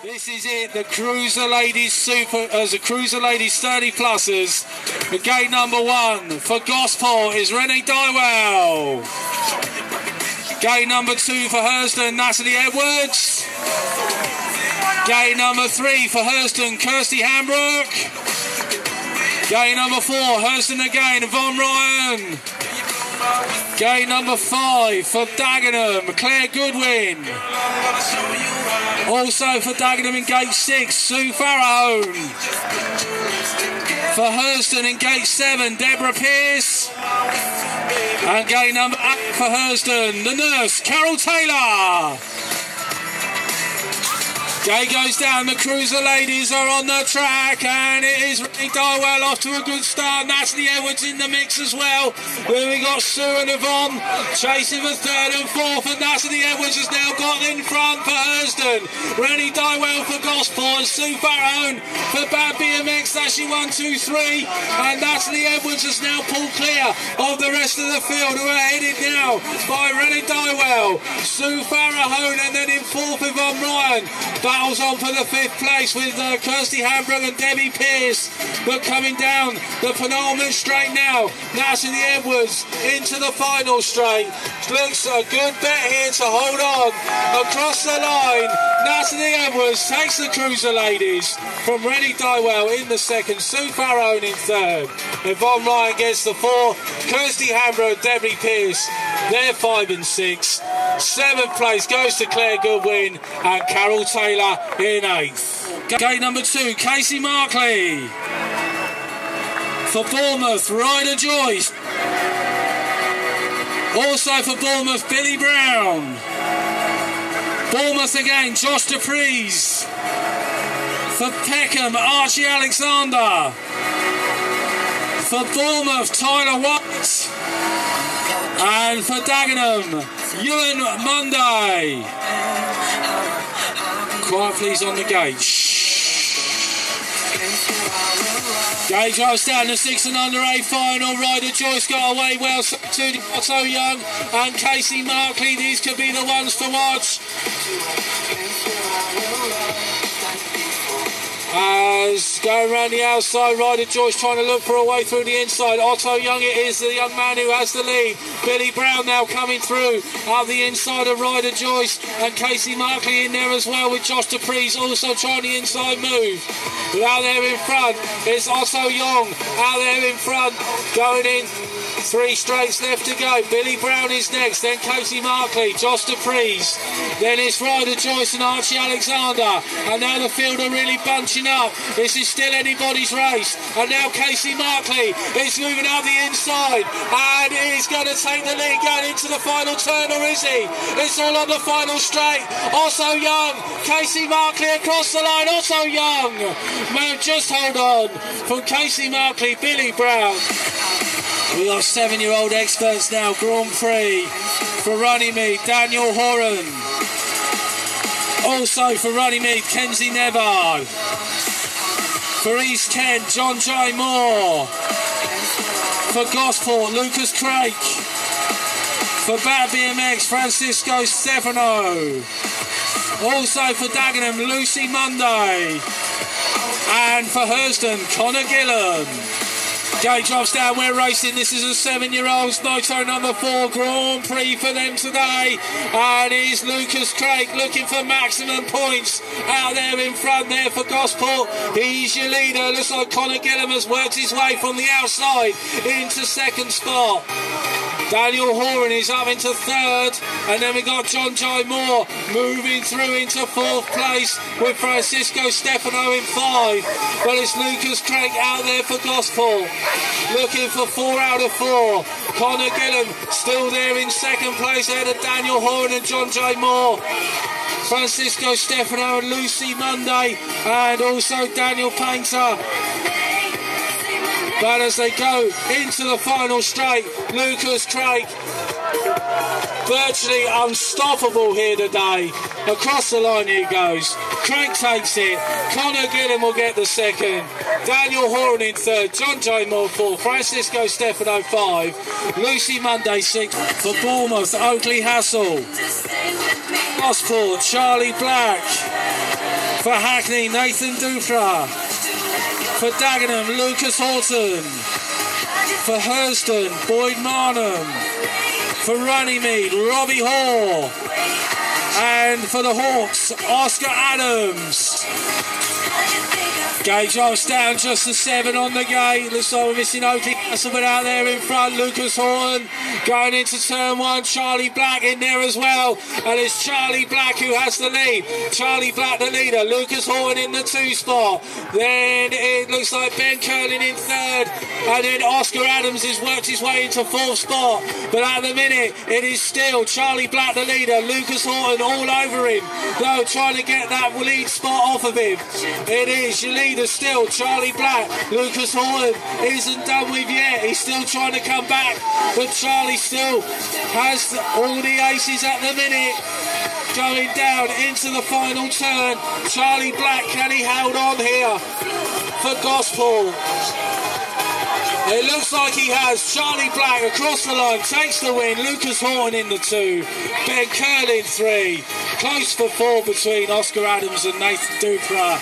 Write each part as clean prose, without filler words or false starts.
This is it, the Cruiser Ladies the Cruiser Ladies 30 pluses. The gate number 1 for Gosport is Renee Dywell. Gate number 2 for Hurston, Natalie Edwards. Gate number 3 for Hurston, Kirsty Hambrook. Gate number 4, Hurston again, Yvonne Ryan. Gate number 5 for Dagenham, Claire Goodwin. Also for Dagenham in gate 6, Sue Farahone. For Hurston in gate 7, Deborah Pearce. And gate number 8 for Hurston, the nurse, Carol Taylor. Gate goes down, the Cruiser Ladies are on the track, and it is Renee Dywell off to a good start. Natalie Edwards in the mix as well. Then we got Sue and Yvonne chasing for 3rd and 4th, and Natalie Edwards has now got in front for Hurston. Renee Dywell for Gosport, and Sue Farahone for Bad BMX. That's she 1, 2, 3, and Natalie Edwards has now pulled clear of the rest of the field, who are headed now by Renee Dywell, Sue Farahone, and then in 4th Yvonne Ryan. Battles on for the 5th place with Kirsty Hambrook and Debbie Pearce. But coming down the penultimate straight now, Natalie Edwards into the final straight. Looks a good bet here to hold on. Across the line, Natalie Edwards takes the Cruiser Ladies from Renee Dywell in the 2nd, Sue Farahone in 3rd. Yvonne Ryan gets the 4, Kirsty Hambrook, Debbie Pearce, they're 5 and 6. 7th place goes to Claire Goodwin and Carol Taylor in 8th. Gate number 2, Casey Markley. For Bournemouth, Ryder Joyce. Also for Bournemouth, Billy Brown. Bournemouth again, Josh DePries. For Peckham, Archie Alexander. For Bournemouth, Tyler White. And for Dagenham, Ewan Monday. Quiet please on the gate. Gate drives down the 6 and under 8 final. Ryder Joyce got away well to Otto Young and Casey Markley. These could be the ones to watch. As going around the outside, Ryder Joyce trying to look for a way through the inside. Otto Young, it is the young man who has the lead. Billy Brown now coming through out the inside of Ryder Joyce, and Casey Markley in there as well with Josh DePries also trying the inside move. But out there in front, it's Otto Young out there in front, going in. 3 straights left to go. Billy Brown is next, then Casey Markley, Josh DePries, then it's Ryder Joyce and Archie Alexander, and now the field are really bunching up. This is still anybody's race, and now Casey Markley is moving out the inside, and he's going to take the lead going into the final turn, or is he? It's all on the final straight. Otto Young, Casey Markley across the line. Otto Young, man, just hold on. From Casey Markley, Billy Brown. We got 7-year-old experts now. Grand Prix for Runnymede, Daniel Horan. Also for Runnymede, Kenzie Nevard. For East Kent, John J. Moore. For Gosport, Lucas Craik. For Bad BMX, Francisco Stefano. Also for Dagenham, Lucy Monday. And for Hurston, Connor Gillan. Gate drops down, we're racing. This is a 7-year-old's moto number 4 Grand Prix for them today. And he's Lucas Craik looking for maximum points out there in front there for Gosport. He's your leader. Looks like Connor Gillam has worked his way from the outside into 2nd spot. Daniel Horan is up into 3rd, and then we got John J. Moore moving through into 4th place with Francisco Stefano in 5. But it's Lucas Craik out there for Gosport, looking for 4 out of 4. Connor Gillam still there in 2nd place ahead of Daniel Horan and John J. Moore. Francisco Stefano and Lucy Monday, and also Daniel Painter. But as they go into the final straight, Lucas Craik virtually unstoppable here today. Across the line he goes. Craik takes it. Connor Gillam will get the 2nd. Daniel Horan in 3rd. John J. Moore 4th. Francisco Stefano 5. Lucy Monday 6th. For Bournemouth, Oakley Hassel. Gosport, Charlie Black. For Hackney, Nathan Dufra. For Dagenham, Lucas Horton. For Hurston, Boyd Marnham. For Runnymede, Robbie Hoare. And for the Hawks, Oscar Adams. Gate jumps down just to 7 on the gate. Looks like we're missing Oakley Castleman out there in front. Lucas Horton going into turn 1. Charlie Black in there as well. And it's Charlie Black who has the lead. Charlie Black the leader. Lucas Horton in the 2 spot. Then it looks like Ben Curlin in 3rd. And then Oscar Adams has worked his way into 4th spot. But at the minute, it is still Charlie Black the leader. Lucas Horton all over him. Though trying to get that lead spot off of him. It is your leader still, Charlie Black. Lucas Horton isn't done with yet. He's still trying to come back. But Charlie still has all the aces at the minute. Going down into the final turn. Charlie Black, can he hold on here for Gospel? It looks like he has. Charlie Black across the line, takes the win. Lucas Horton in the 2. Ben Curlin 3. Close for 4 between Oscar Adams and Nathan Dupra.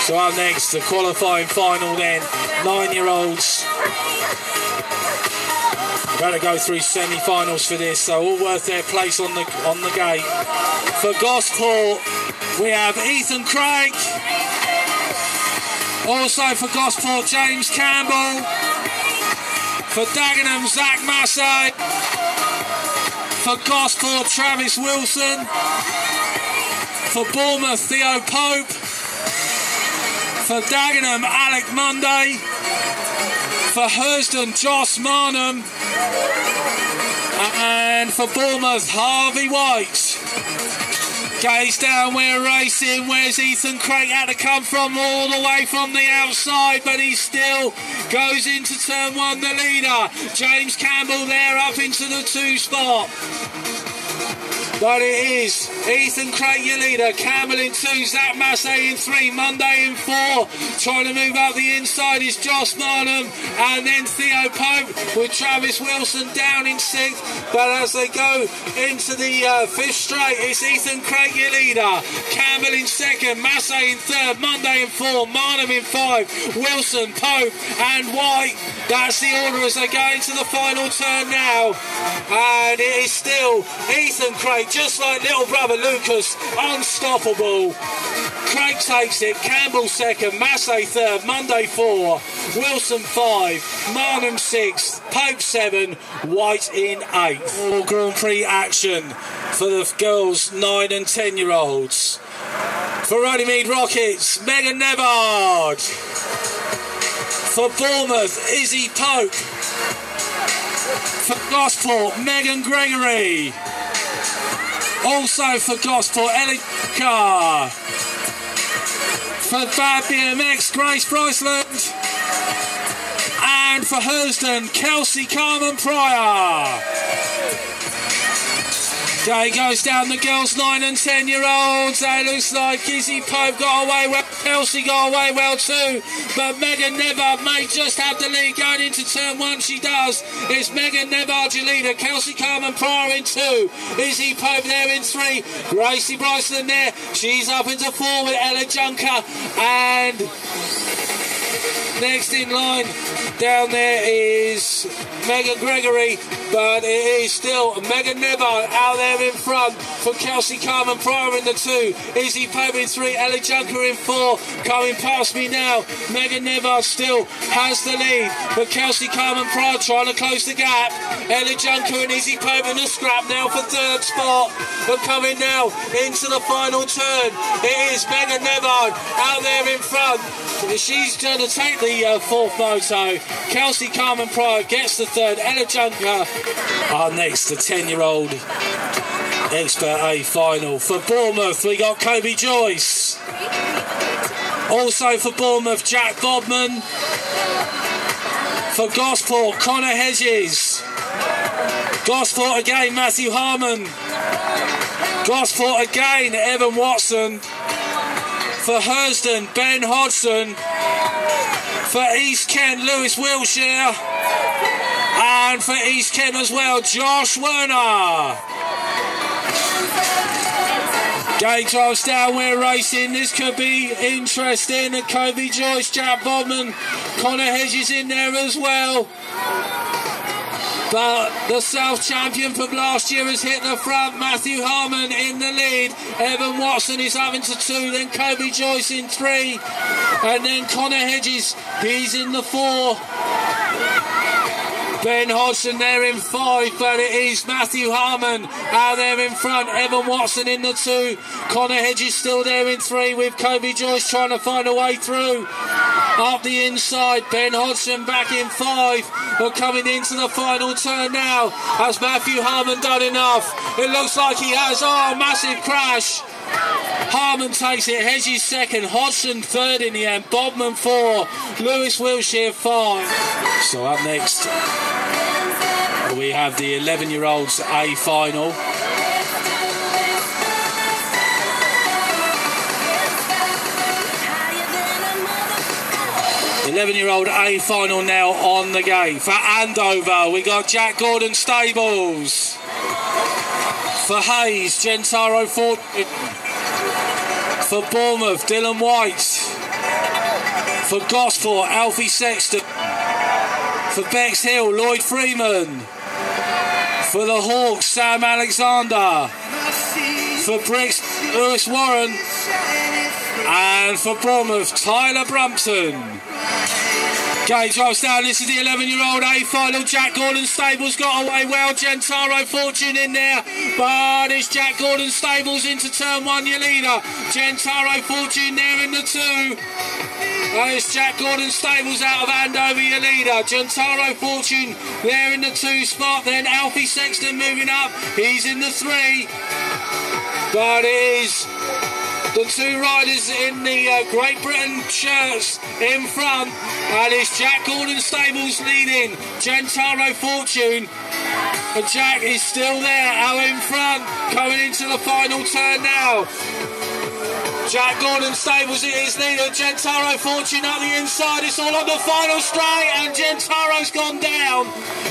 So up next, the qualifying final then. 9-year-olds. Better go through semi-finals for this, so all worth their place on the gate. For Gosport, we have Ethan Craig. Also for Gosport, James Campbell. For Dagenham, Zach Massey. For Gosport, Travis Wilson. For Bournemouth, Theo Pope. For Dagenham, Alec Monday. For Hurston, Josh Marnham. And for Bournemouth, Harvey White. Gaze down, we're racing. Where's Ethan Craig had to come from? All the way from the outside, but he still goes into turn 1, the leader. James Campbell there up into the 2 spot. But it is Ethan Craig, your leader. Campbell in 2, Zach Massey in 3, Monday in 4. Trying to move up the inside is Josh Marnham. And then Theo Pope with Travis Wilson down in 6th. But as they go into the 5th straight, it's Ethan Craig, your leader. Campbell in 2nd, Massey in 3rd, Monday in 4, Marnham in 5, Wilson, Pope and White. That's the order as they go into the final turn now. And it is still Ethan Craig, just like little brother Lucas, unstoppable. Craig takes it, Campbell 2nd, Massey 3rd, Monday 4, Wilson 5, Marnham 6th, Pope 7, White in 8th. All Grand Prix action for the girls 9 and 10-year-olds. For Runnymede Rockets, Megan Nevard. For Bournemouth, Izzy Pope. For Gosport, Megan Gregory. Also for Gosport, Ellie Carr. For Bad BMX, Grace Bryceland. And for Hurston, Kelsey Carmen Pryor. Day goes down the girls 9 and 10-year-olds. It looks like Izzy Pope got away well. Kelsey got away well too. But Megan Nevard may just have the lead going into turn 1. She does. It's Megan Nevard, your leader. Kelsey Carmen Pryor in 2. Izzy Pope there in 3. Gracie Bryson there. She's up into 4 with Ella Junker. And next in line down there is Megan Gregory, but it is still Megan Nevard out there in front for Kelsey Carmen Pryor in the 2, Izzy Pope in 3, Ellie Junker in 4, coming past me now. Megan Nevard still has the lead, but Kelsey Carmen Pryor trying to close the gap. Ellie Junker and Izzy Pope in the scrap now for 3rd spot, but coming now into the final turn, it is Megan Nevard out there in front. She's going to take the 4th moto. Kelsey Carmen Pryor gets the 3rd. Ella Junker are next, the 10-year-old Expert A final. For Bournemouth, we got Kobe Joyce. Also for Bournemouth, Jack Bodman. For Gosport, Connor Hedges. Gosport again, Matthew Harmon. Gosport again, Evan Watson. For Hurston, Ben Hodgson. For East Kent, Lewis Wiltshire. And for East Kent as well, Josh Werner. Gate drives down, we're racing. This could be interesting. And Kobe Joyce, Jack Bodman, Connor Hedges in there as well. But the South champion from last year has hit the front. Matthew Harmon in the lead. Evan Watson is up into 2. Then Kobe Joyce in 3. And then Connor Hedges, he's in the 4. Ben Hodgson there in 5, but it is Matthew Harmon out there in front. Evan Watson in the 2. Connor Hedges still there in 3 with Kobe Joyce trying to find a way through. Up the inside, Ben Hodgson back in 5. We're coming into the final turn now. Has Matthew Harmon done enough? It looks like he has. Oh, massive crash. Harmon takes it, Hedges 2nd, Hodgson 3rd in the end, Bodman 4, Lewis Wilshire 5. So up next we have the 11-year-olds A final. The 11-year-old A final now on the gate. For Andover we got Jack Gordon Stables. For Hayes, Gentaro Fortune. For Bournemouth, Dylan White. For Gosport, Alfie Sexton. For Bexhill, Lloyd Freeman. For the Hawks, Sam Alexander. For Bricks, Lewis Warren. And for Bournemouth, Tyler Brumpton. Gate drives down, this is the 11-year-old A final. Jack Gordon Stables got away well. Gentaro Fortune in there, but it's Jack Gordon Stables into turn 1, your leader. Gentaro Fortune there in the 2. It's Jack Gordon Stables out of Andover, your leader. Gentaro Fortune there in the 2 spot. Then Alfie Sexton moving up, he's in the 3. But it is the 2 riders in the Great Britain shirts in front, and it's Jack Gordon Stables leading, Gentaro Fortune, and Jack is still there out in front, coming into the final turn now. Jack Gordon Stables is leader, Gentaro Fortune up the inside, it's all on the final straight, and Gentaro's gone down.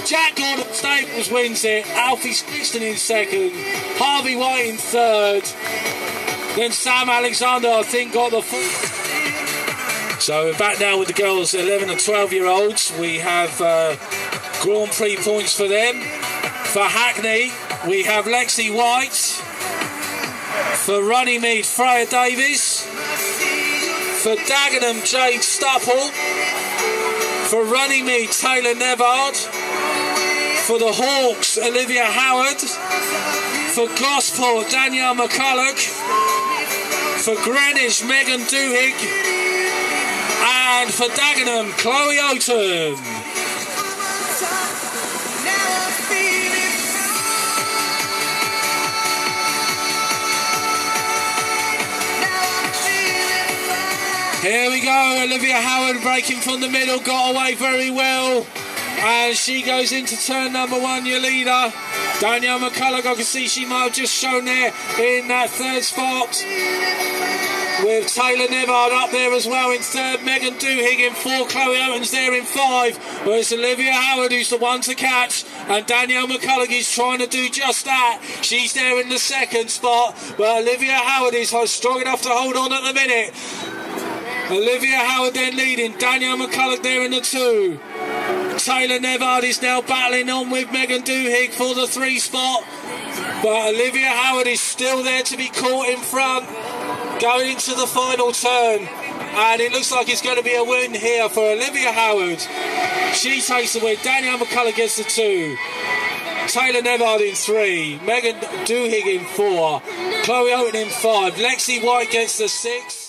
Jack Gordon Stables wins it, Alfie Sexton in 2nd, Harvey White in 3rd. Then Sam Alexander, I think, got the 4th. So we're back now with the girls, 11 and 12-year-olds. We have Grand Prix points for them. For Hackney, we have Lexi White. For Runnymede, Freya Davies. For Dagenham, Jade Stupple. For Runnymede, Taylor Nevard. For the Hawks, Olivia Howard. For Gosport, Danielle McCulloch. For Greenwich, Megan Duhigg. And for Dagenham, Chloe Oaten. Here we go, Olivia Howard breaking from the middle, got away very well. And she goes into turn number 1, your leader. Danielle McCulloch, I can see she might have just shown there in that 3rd spot. With Taylor Nevard up there as well in 3rd, Megan Duhigg in 4, Chloe Oaten's there in 5. But it's Olivia Howard who's the one to catch, and Danielle McCulloch is trying to do just that. She's there in the 2nd spot, but Olivia Howard is strong enough to hold on at the minute. Olivia Howard then leading, Danielle McCulloch there in the 2. Taylor Nevard is now battling on with Megan Duhigg for the 3 spot, but Olivia Howard is still there to be caught in front, going into the final turn, and it looks like it's going to be a win here for Olivia Howard. She takes the win, Danielle McCulloch gets the 2, Taylor Nevard in 3, Megan Duhigg in 4, Chloe Oaten in 5, Lexi White gets the 6.